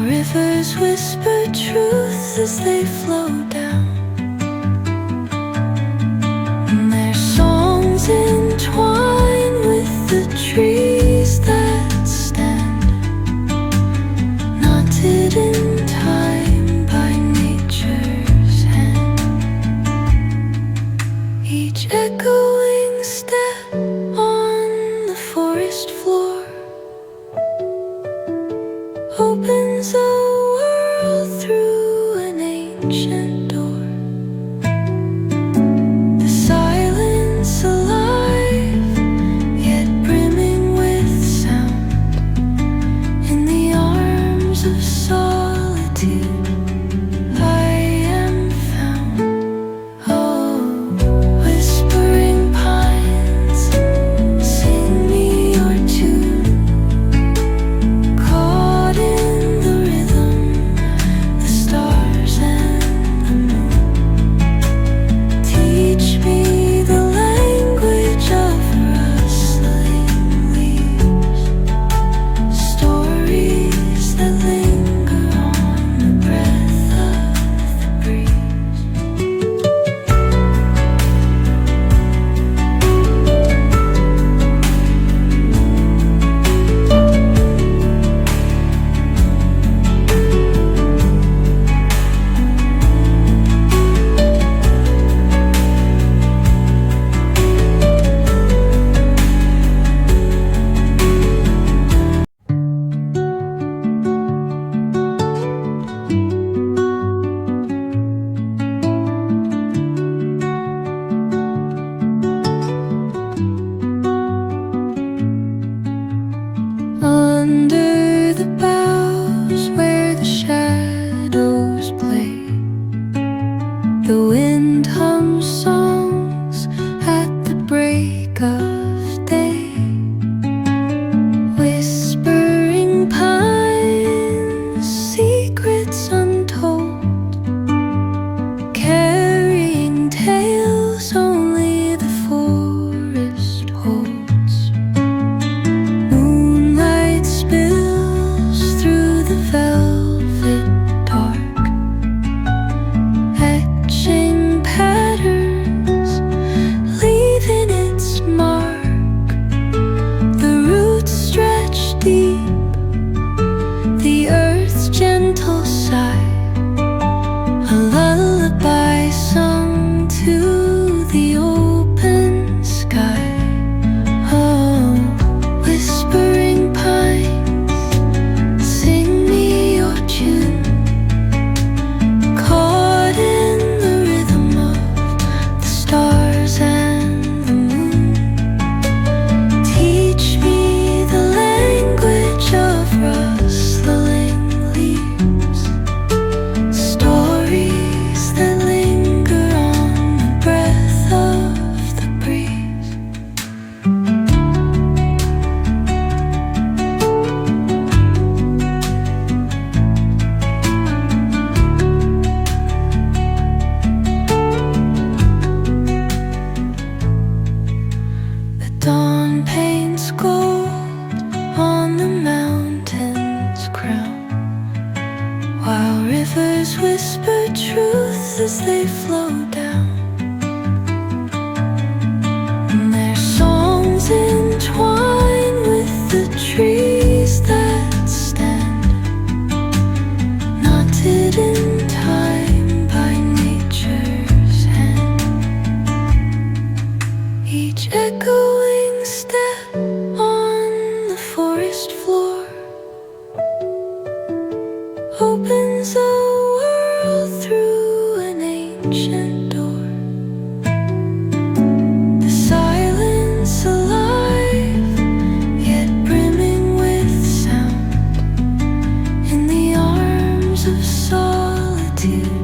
rivers whisper truths as they flow down, and their songs entwine with the trees that stand, knotted in time by nature's hand. Each echoing step on the forest floor opens a world through an ancient door. The silence alive, yet brimming with sound. In the arms of solitude I am found. Oh, whispering pines, sing me your tune. Caught in the rhythm, the stars and the moon. Teach me the language of rustling leaves, stories that linger on the breath of the breeze. Under the boughs where the shadows play, the wind hums songs at the break of day. Whispering pines, secrets untold, carrying tales only the forest holds. Moonlight spills through the velvet dark, etching patterns, leaving its mark. The roots stretch deep, the earth's gentle sigh, a lullaby sung to the open sky. Oh, whispering pines, sing me your tune. Caught in the rhythm of the stars and the moon. Teach me the language of rustling leaves, stories that linger on the breath of the breeze. The dawn paints gold on the mountain's crown, while rivers whisper truths as they flow down, and their songs entwine with the trees that stand, knotted in time by nature's hand. Each echoing step on the forest floor opens a world through an ancient door. The silence alive, yet brimming with sound. In the arms of solitude